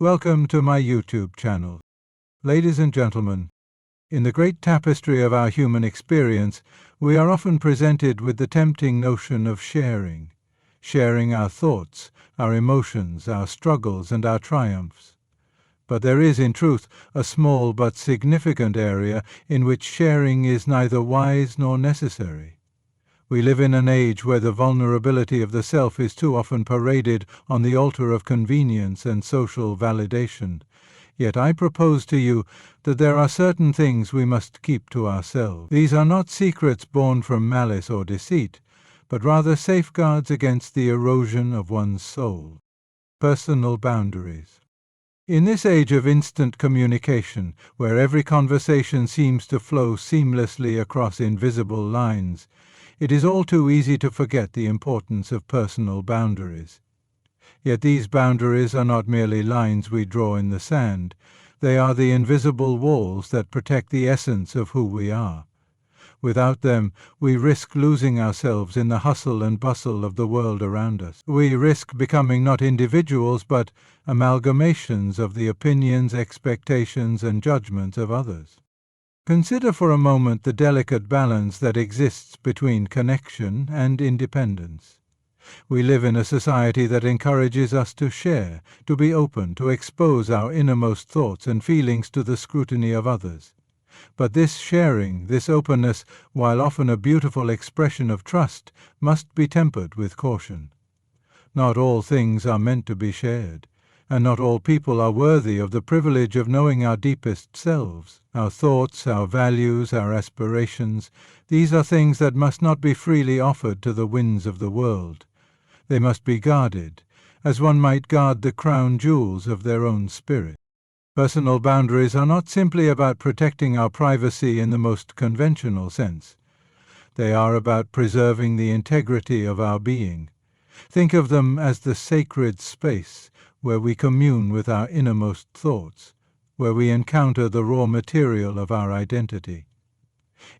Welcome to my YouTube channel. Ladies and gentlemen, in the great tapestry of our human experience, we are often presented with the tempting notion of sharing our thoughts, our emotions, our struggles, and our triumphs. But there is, in truth, a small but significant area in which sharing is neither wise nor necessary. We live in an age where the vulnerability of the self is too often paraded on the altar of convenience and social validation. Yet I propose to you that there are certain things we must keep to ourselves. These are not secrets born from malice or deceit, but rather safeguards against the erosion of one's soul. Personal boundaries. In this age of instant communication, where every conversation seems to flow seamlessly across invisible lines, it is all too easy to forget the importance of personal boundaries. Yet these boundaries are not merely lines we draw in the sand. They are the invisible walls that protect the essence of who we are. Without them, we risk losing ourselves in the hustle and bustle of the world around us. We risk becoming not individuals, but amalgamations of the opinions, expectations, and judgments of others. Consider for a moment the delicate balance that exists between connection and independence. We live in a society that encourages us to share, to be open, to expose our innermost thoughts and feelings to the scrutiny of others. But this sharing, this openness, while often a beautiful expression of trust, must be tempered with caution. Not all things are meant to be shared, and not all people are worthy of the privilege of knowing our deepest selves, our thoughts, our values, our aspirations. These are things that must not be freely offered to the winds of the world. They must be guarded, as one might guard the crown jewels of their own spirit. Personal boundaries are not simply about protecting our privacy in the most conventional sense. They are about preserving the integrity of our being. Think of them as the sacred space where we commune with our innermost thoughts, where we encounter the raw material of our identity.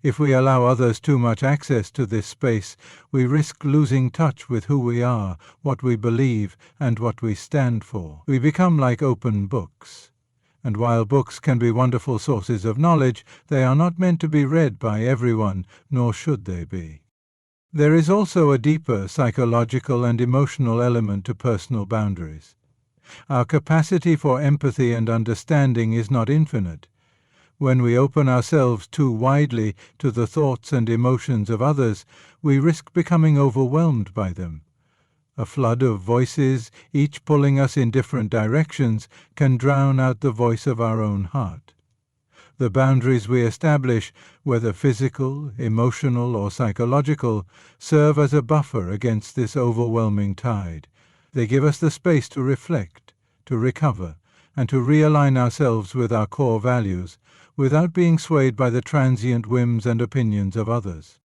If we allow others too much access to this space, we risk losing touch with who we are, what we believe, and what we stand for. We become like open books. And while books can be wonderful sources of knowledge, they are not meant to be read by everyone, nor should they be. There is also a deeper psychological and emotional element to personal boundaries. Our capacity for empathy and understanding is not infinite. When we open ourselves too widely to the thoughts and emotions of others, we risk becoming overwhelmed by them. A flood of voices, each pulling us in different directions, can drown out the voice of our own heart. The boundaries we establish, whether physical, emotional, or psychological, serve as a buffer against this overwhelming tide. They give us the space to reflect, to recover, and to realign ourselves with our core values, without being swayed by the transient whims and opinions of others.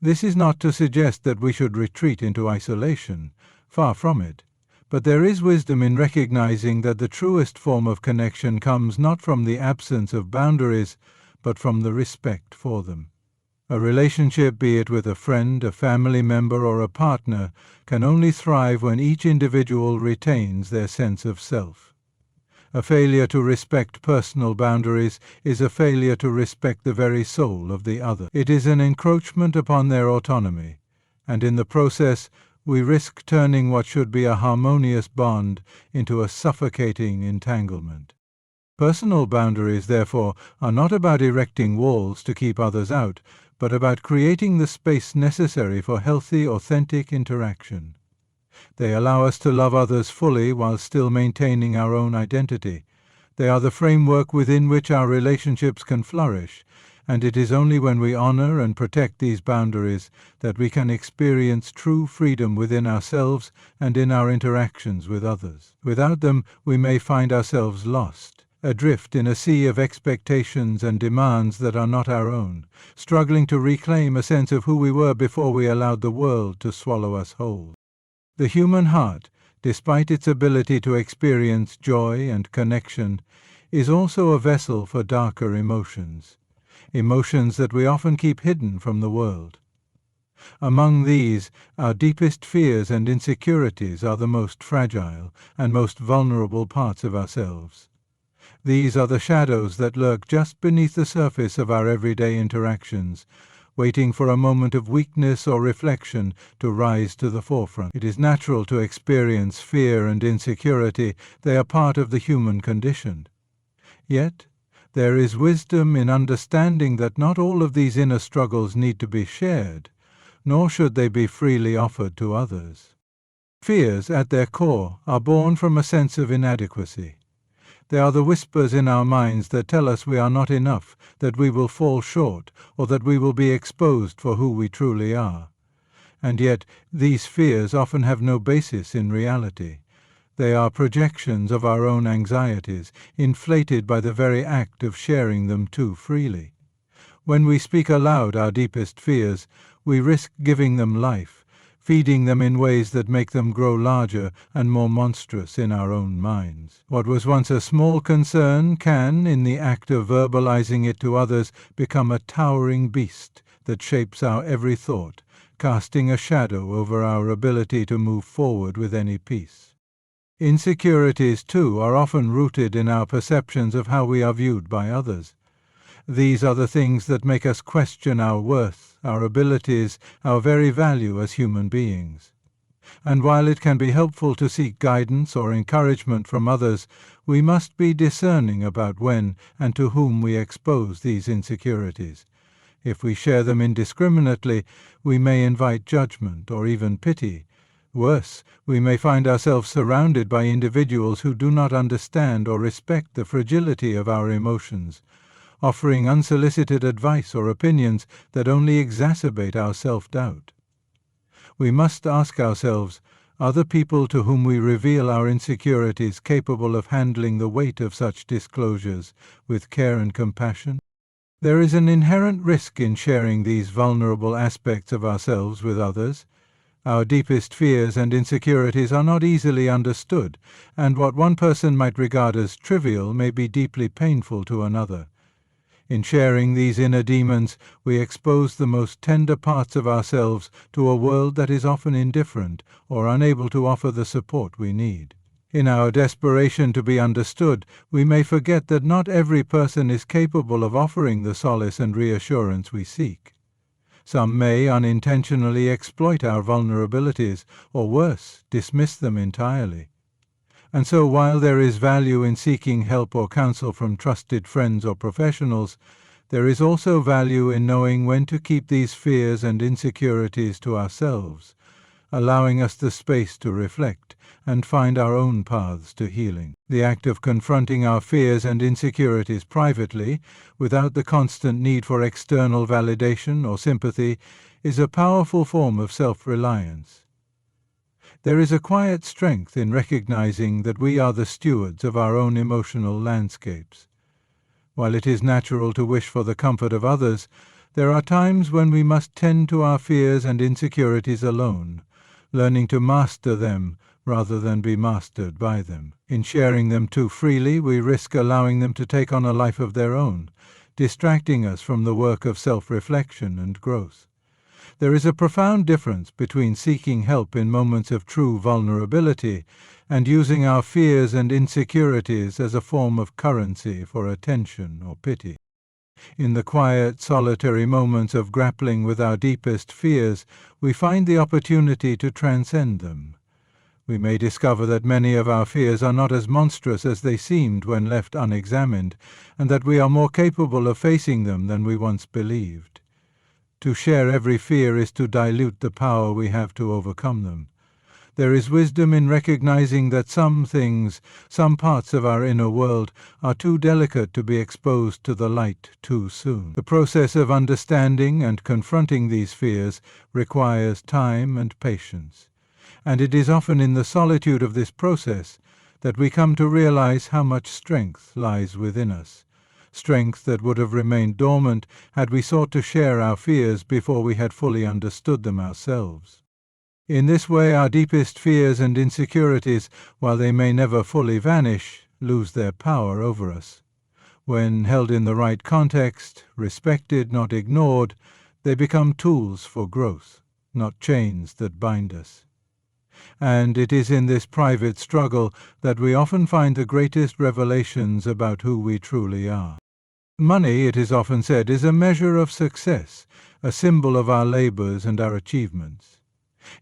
This is not to suggest that we should retreat into isolation, far from it, but there is wisdom in recognizing that the truest form of connection comes not from the absence of boundaries, but from the respect for them. A relationship, be it with a friend, a family member, or a partner, can only thrive when each individual retains their sense of self. A failure to respect personal boundaries is a failure to respect the very soul of the other. It is an encroachment upon their autonomy, and in the process we risk turning what should be a harmonious bond into a suffocating entanglement. Personal boundaries, therefore, are not about erecting walls to keep others out, but about creating the space necessary for healthy, authentic interaction. They allow us to love others fully while still maintaining our own identity. They are the framework within which our relationships can flourish, and it is only when we honor and protect these boundaries that we can experience true freedom within ourselves and in our interactions with others. Without them, we may find ourselves lost, adrift in a sea of expectations and demands that are not our own, struggling to reclaim a sense of who we were before we allowed the world to swallow us whole. The human heart, despite its ability to experience joy and connection, is also a vessel for darker emotions that we often keep hidden from the world. Among these, our deepest fears and insecurities are the most fragile and most vulnerable parts of ourselves. These are the shadows that lurk just beneath the surface of our everyday interactions, waiting for a moment of weakness or reflection to rise to the forefront. It is natural to experience fear and insecurity. They are part of the human condition. Yet, there is wisdom in understanding that not all of these inner struggles need to be shared, nor should they be freely offered to others. Fears, at their core, are born from a sense of inadequacy. They are the whispers in our minds that tell us we are not enough, that we will fall short, or that we will be exposed for who we truly are. And yet, these fears often have no basis in reality. They are projections of our own anxieties, inflated by the very act of sharing them too freely. When we speak aloud our deepest fears, we risk giving them life, feeding them in ways that make them grow larger and more monstrous in our own minds. What was once a small concern can, in the act of verbalizing it to others, become a towering beast that shapes our every thought, casting a shadow over our ability to move forward with any peace. Insecurities, too, are often rooted in our perceptions of how we are viewed by others. These are the things that make us question our worth, our abilities, our very value as human beings. And while it can be helpful to seek guidance or encouragement from others, we must be discerning about when and to whom we expose these insecurities. If we share them indiscriminately, we may invite judgment or even pity. Worse, we may find ourselves surrounded by individuals who do not understand or respect the fragility of our emotions, offering unsolicited advice or opinions that only exacerbate our self-doubt. We must ask ourselves, are the people to whom we reveal our insecurities capable of handling the weight of such disclosures with care and compassion? There is an inherent risk in sharing these vulnerable aspects of ourselves with others. Our deepest fears and insecurities are not easily understood, and what one person might regard as trivial may be deeply painful to another. In sharing these inner demons, we expose the most tender parts of ourselves to a world that is often indifferent or unable to offer the support we need. In our desperation to be understood, we may forget that not every person is capable of offering the solace and reassurance we seek. Some may unintentionally exploit our vulnerabilities, or worse, dismiss them entirely. And so while there is value in seeking help or counsel from trusted friends or professionals, there is also value in knowing when to keep these fears and insecurities to ourselves, allowing us the space to reflect and find our own paths to healing. The act of confronting our fears and insecurities privately, without the constant need for external validation or sympathy, is a powerful form of self-reliance. There is a quiet strength in recognizing that we are the stewards of our own emotional landscapes. While it is natural to wish for the comfort of others, there are times when we must tend to our fears and insecurities alone, learning to master them rather than be mastered by them. In sharing them too freely, we risk allowing them to take on a life of their own, distracting us from the work of self-reflection and growth. There is a profound difference between seeking help in moments of true vulnerability and using our fears and insecurities as a form of currency for attention or pity. In the quiet, solitary moments of grappling with our deepest fears, we find the opportunity to transcend them. We may discover that many of our fears are not as monstrous as they seemed when left unexamined, and that we are more capable of facing them than we once believed. To share every fear is to dilute the power we have to overcome them. There is wisdom in recognizing that some things, some parts of our inner world, are too delicate to be exposed to the light too soon. The process of understanding and confronting these fears requires time and patience, and it is often in the solitude of this process that we come to realize how much strength lies within us. Strength that would have remained dormant had we sought to share our fears before we had fully understood them ourselves. In this way, our deepest fears and insecurities, while they may never fully vanish, lose their power over us. When held in the right context, respected, not ignored, they become tools for growth. not chains that bind us. And it is in this private struggle that we often find the greatest revelations about who we truly are. Money, it is often said, is a measure of success, a symbol of our labors and our achievements.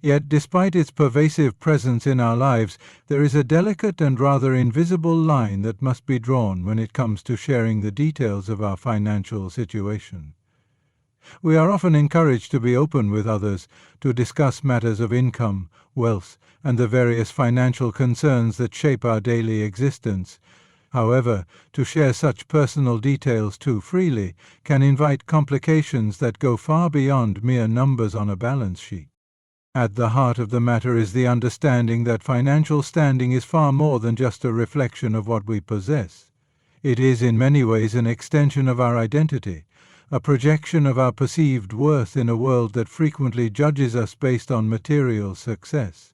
Yet, despite its pervasive presence in our lives, there is a delicate and rather invisible line that must be drawn when it comes to sharing the details of our financial situation. We are often encouraged to be open with others, to discuss matters of income, wealth, and the various financial concerns that shape our daily existence. However, to share such personal details too freely can invite complications that go far beyond mere numbers on a balance sheet. At the heart of the matter is the understanding that financial standing is far more than just a reflection of what we possess. It is in many ways an extension of our identity, a projection of our perceived worth in a world that frequently judges us based on material success.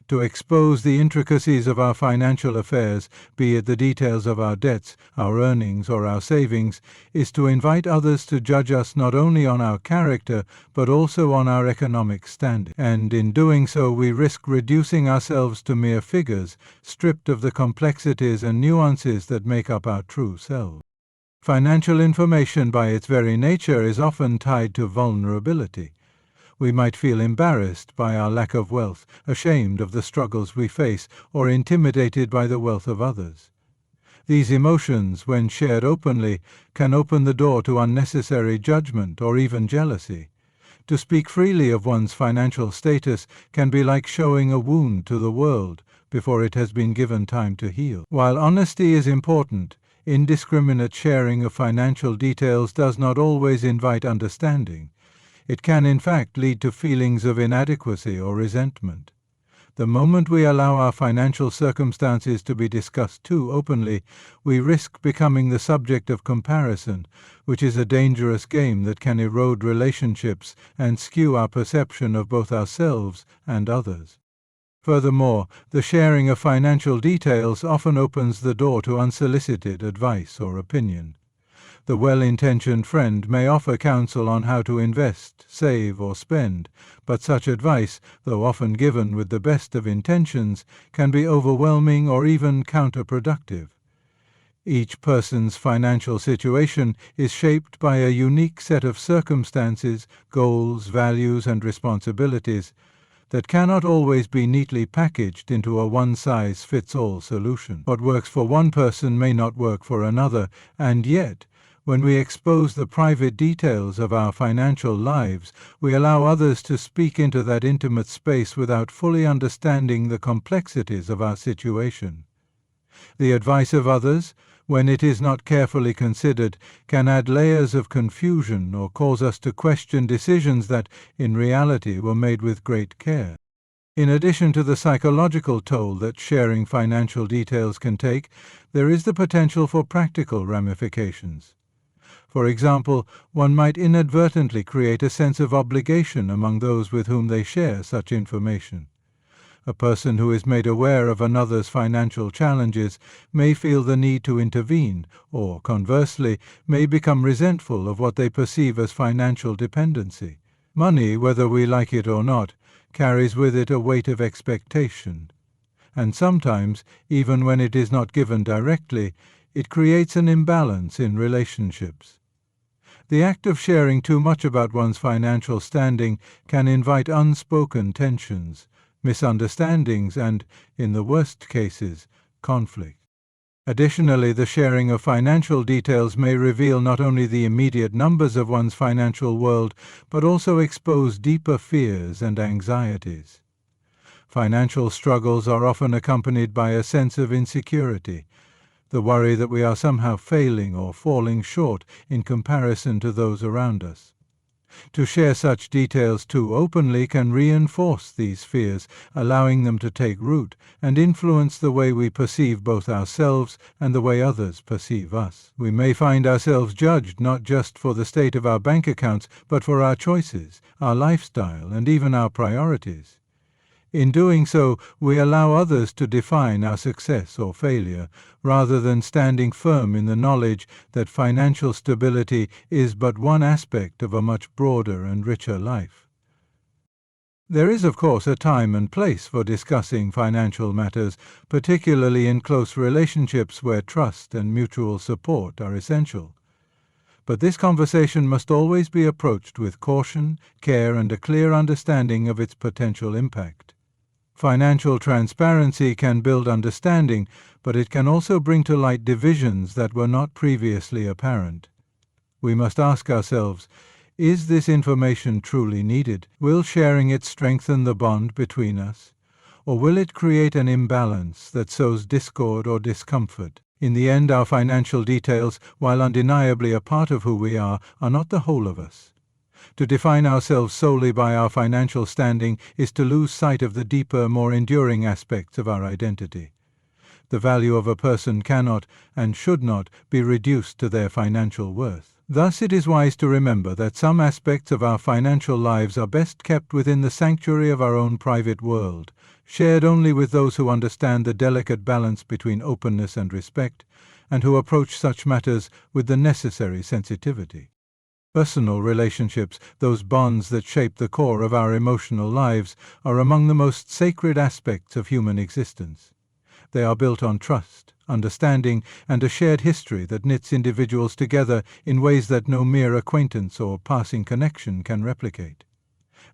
To expose the intricacies of our financial affairs, be it the details of our debts, our earnings, or our savings, is to invite others to judge us not only on our character, but also on our economic standing. And in doing so, we risk reducing ourselves to mere figures, stripped of the complexities and nuances that make up our true selves. Financial information by its very nature is often tied to vulnerability. We might feel embarrassed by our lack of wealth, ashamed of the struggles we face, or intimidated by the wealth of others. These emotions, when shared openly, can open the door to unnecessary judgment or even jealousy. To speak freely of one's financial status can be like showing a wound to the world before it has been given time to heal. While honesty is important, indiscriminate sharing of financial details does not always invite understanding. It can in fact lead to feelings of inadequacy or resentment. The moment we allow our financial circumstances to be discussed too openly, we risk becoming the subject of comparison, which is a dangerous game that can erode relationships and skew our perception of both ourselves and others. Furthermore, the sharing of financial details often opens the door to unsolicited advice or opinion. The well-intentioned friend may offer counsel on how to invest, save, or spend, but such advice, though often given with the best of intentions, can be overwhelming or even counterproductive. Each person's financial situation is shaped by a unique set of circumstances, goals, values, and responsibilities that cannot always be neatly packaged into a one-size-fits-all solution. What works for one person may not work for another, and yet, when we expose the private details of our financial lives, we allow others to speak into that intimate space without fully understanding the complexities of our situation. The advice of others, when it is not carefully considered, can add layers of confusion or cause us to question decisions that, in reality, were made with great care. In addition to the psychological toll that sharing financial details can take, there is the potential for practical ramifications. For example, one might inadvertently create a sense of obligation among those with whom they share such information. A person who is made aware of another's financial challenges may feel the need to intervene, or, conversely, may become resentful of what they perceive as financial dependency. Money, whether we like it or not, carries with it a weight of expectation. And sometimes, even when it is not given directly, it creates an imbalance in relationships. The act of sharing too much about one's financial standing can invite unspoken tensions, misunderstandings, and, in the worst cases, conflict. Additionally, the sharing of financial details may reveal not only the immediate numbers of one's financial world, but also expose deeper fears and anxieties. Financial struggles are often accompanied by a sense of insecurity, the worry that we are somehow failing or falling short in comparison to those around us. To share such details too openly can reinforce these fears, allowing them to take root and influence the way we perceive both ourselves and the way others perceive us. We may find ourselves judged not just for the state of our bank accounts, but for our choices, our lifestyle, and even our priorities. In doing so, we allow others to define our success or failure, rather than standing firm in the knowledge that financial stability is but one aspect of a much broader and richer life. There is, of course, a time and place for discussing financial matters, particularly in close relationships where trust and mutual support are essential. But this conversation must always be approached with caution, care, and a clear understanding of its potential impact. Financial transparency can build understanding, but it can also bring to light divisions that were not previously apparent. We must ask ourselves, is this information truly needed? Will sharing it strengthen the bond between us? Or will it create an imbalance that sows discord or discomfort? In the end, our financial details, while undeniably a part of who we are not the whole of us. To define ourselves solely by our financial standing is to lose sight of the deeper, more enduring aspects of our identity. The value of a person cannot and should not be reduced to their financial worth. Thus, it is wise to remember that some aspects of our financial lives are best kept within the sanctuary of our own private world, shared only with those who understand the delicate balance between openness and respect, and who approach such matters with the necessary sensitivity. Personal relationships, those bonds that shape the core of our emotional lives, are among the most sacred aspects of human existence. They are built on trust, understanding, and a shared history that knits individuals together in ways that no mere acquaintance or passing connection can replicate.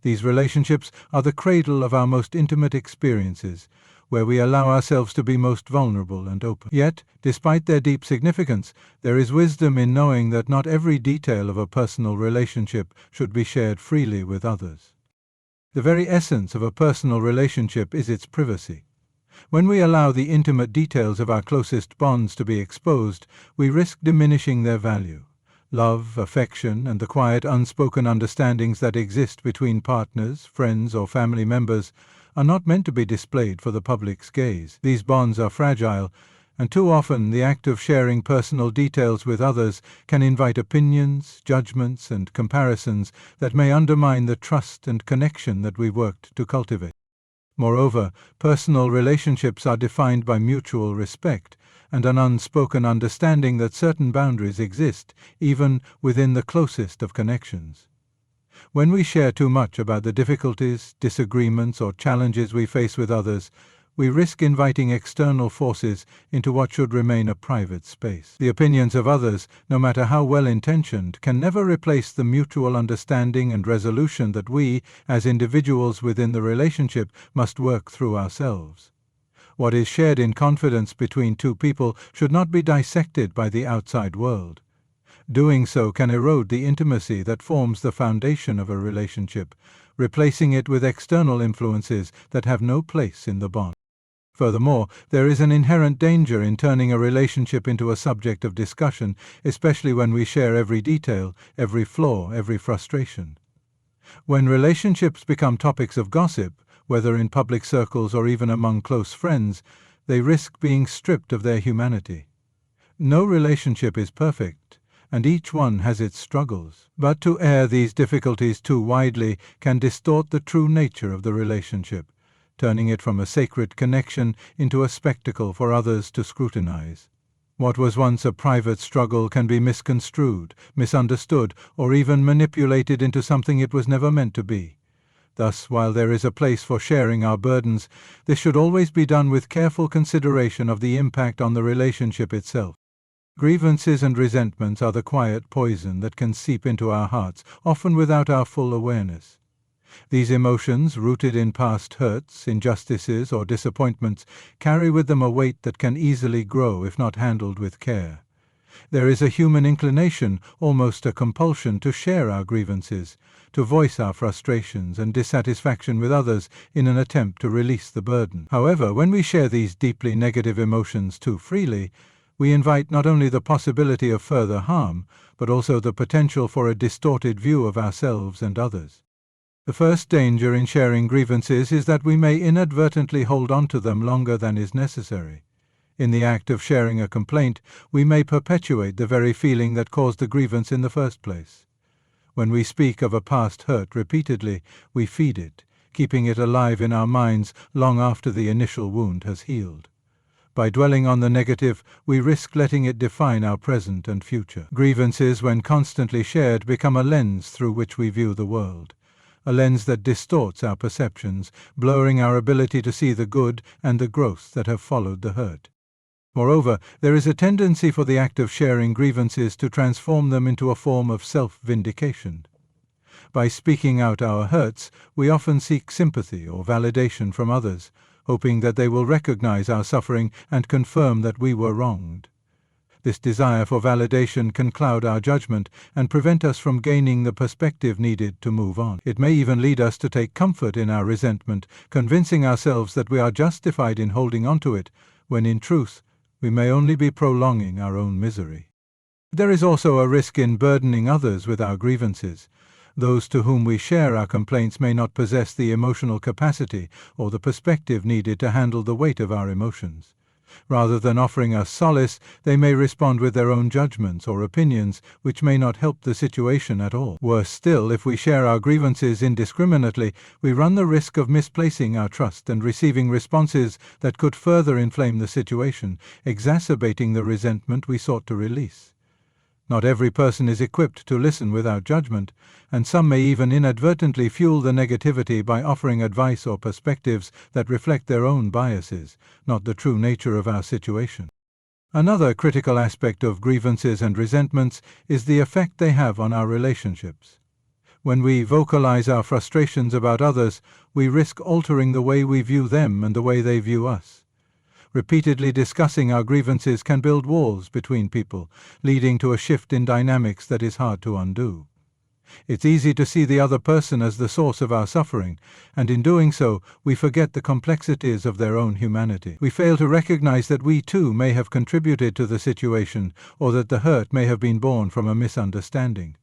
These relationships are the cradle of our most intimate experiences, where we allow ourselves to be most vulnerable and open. Yet, despite their deep significance, there is wisdom in knowing that not every detail of a personal relationship should be shared freely with others. The very essence of a personal relationship is its privacy. When we allow the intimate details of our closest bonds to be exposed, we risk diminishing their value. Love, affection, and the quiet, unspoken understandings that exist between partners, friends, or family members are not meant to be displayed for the public's gaze. These bonds are fragile, and too often the act of sharing personal details with others can invite opinions, judgments, and comparisons that may undermine the trust and connection that we worked to cultivate. Moreover, personal relationships are defined by mutual respect and an unspoken understanding that certain boundaries exist, even within the closest of connections. When we share too much about the difficulties, disagreements, or challenges we face with others, we risk inviting external forces into what should remain a private space. The opinions of others, no matter how well-intentioned, can never replace the mutual understanding and resolution that we, as individuals within the relationship, must work through ourselves. What is shared in confidence between two people should not be dissected by the outside world. Doing so can erode the intimacy that forms the foundation of a relationship, replacing it with external influences that have no place in the bond. Furthermore, there is an inherent danger in turning a relationship into a subject of discussion, especially when we share every detail, every flaw, every frustration. When relationships become topics of gossip, whether in public circles or even among close friends, they risk being stripped of their humanity. No relationship is perfect, and each one has its struggles. But to air these difficulties too widely can distort the true nature of the relationship, turning it from a sacred connection into a spectacle for others to scrutinize. What was once a private struggle can be misconstrued, misunderstood, or even manipulated into something it was never meant to be. Thus, while there is a place for sharing our burdens, this should always be done with careful consideration of the impact on the relationship itself. Grievances and resentments are the quiet poison that can seep into our hearts, often without our full awareness. These emotions, rooted in past hurts, injustices, or disappointments, carry with them a weight that can easily grow if not handled with care. There is a human inclination, almost a compulsion, to share our grievances, to voice our frustrations and dissatisfaction with others in an attempt to release the burden. However, when we share these deeply negative emotions too freely, we invite not only the possibility of further harm, but also the potential for a distorted view of ourselves and others. The first danger in sharing grievances is that we may inadvertently hold on to them longer than is necessary. In the act of sharing a complaint, we may perpetuate the very feeling that caused the grievance in the first place. When we speak of a past hurt repeatedly, we feed it, keeping it alive in our minds long after the initial wound has healed. By dwelling on the negative, we risk letting it define our present and future. Grievances, when constantly shared, become a lens through which we view the world. a lens that distorts our perceptions, blurring our ability to see the good and the growth that have followed the hurt. Moreover, there is a tendency for the act of sharing grievances to transform them into a form of self-vindication. By speaking out our hurts, we often seek sympathy or validation from others, hoping that they will recognize our suffering and confirm that we were wronged. This desire for validation can cloud our judgment and prevent us from gaining the perspective needed to move on. It may even lead us to take comfort in our resentment, convincing ourselves that we are justified in holding on to it, when in truth, we may only be prolonging our own misery. There is also a risk in burdening others with our grievances. Those to whom we share our complaints may not possess the emotional capacity or the perspective needed to handle the weight of our emotions. Rather than offering us solace, they may respond with their own judgments or opinions, which may not help the situation at all. Worse still, if we share our grievances indiscriminately, we run the risk of misplacing our trust and receiving responses that could further inflame the situation, exacerbating the resentment we sought to release. Not every person is equipped to listen without judgment, and some may even inadvertently fuel the negativity by offering advice or perspectives that reflect their own biases, not the true nature of our situation. Another critical aspect of grievances and resentments is the effect they have on our relationships. When we vocalize our frustrations about others, we risk altering the way we view them and the way they view us. Repeatedly discussing our grievances can build walls between people, leading to a shift in dynamics that is hard to undo. It's easy to see the other person as the source of our suffering, and in doing so, we forget the complexities of their own humanity. We fail to recognize that we too may have contributed to the situation, or that the hurt may have been born from a misunderstanding.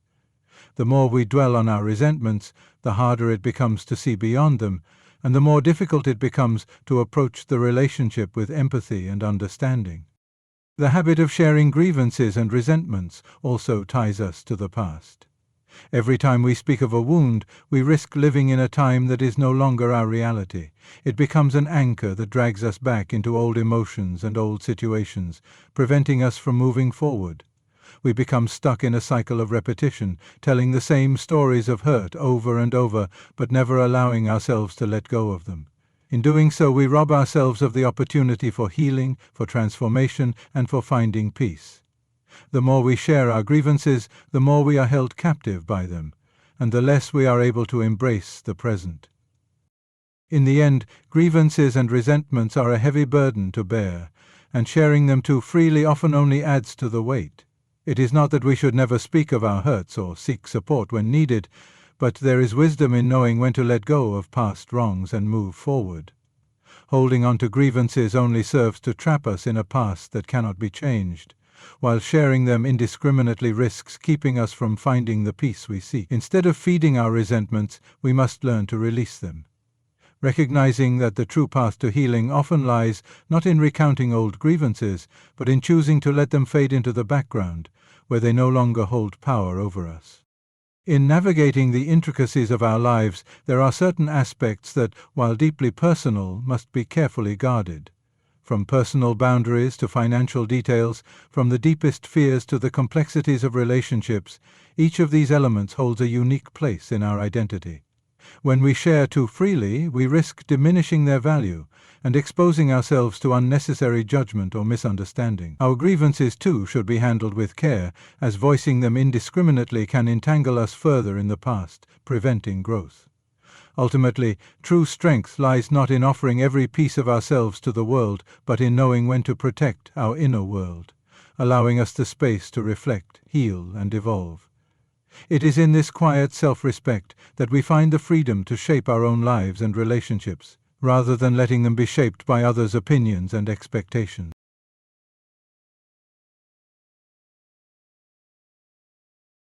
The more we dwell on our resentments, the harder it becomes to see beyond them, and the more difficult it becomes to approach the relationship with empathy and understanding. The habit of sharing grievances and resentments also ties us to the past. Every time we speak of a wound, we risk living in a time that is no longer our reality. It becomes an anchor that drags us back into old emotions and old situations, preventing us from moving forward. We become stuck in a cycle of repetition, telling the same stories of hurt over and over, but never allowing ourselves to let go of them. In doing so, we rob ourselves of the opportunity for healing, for transformation, and for finding peace. The more we share our grievances, the more we are held captive by them, and the less we are able to embrace the present. In the end, grievances and resentments are a heavy burden to bear, and sharing them too freely often only adds to the weight. It is not that we should never speak of our hurts or seek support when needed, but there is wisdom in knowing when to let go of past wrongs and move forward. Holding on to grievances only serves to trap us in a past that cannot be changed, while sharing them indiscriminately risks keeping us from finding the peace we seek. Instead of feeding our resentments, we must learn to release them. Recognizing that the true path to healing often lies not in recounting old grievances, but in choosing to let them fade into the background, where they no longer hold power over us. In navigating the intricacies of our lives, there are certain aspects that, while deeply personal, must be carefully guarded. From personal boundaries to financial details, from the deepest fears to the complexities of relationships, each of these elements holds a unique place in our identity. When we share too freely, we risk diminishing their value and exposing ourselves to unnecessary judgment or misunderstanding. Our grievances, too, should be handled with care, as voicing them indiscriminately can entangle us further in the past, preventing growth. Ultimately, true strength lies not in offering every piece of ourselves to the world, but in knowing when to protect our inner world, allowing us the space to reflect, heal, and evolve. It is in this quiet self-respect that we find the freedom to shape our own lives and relationships, rather than letting them be shaped by others' opinions and expectations.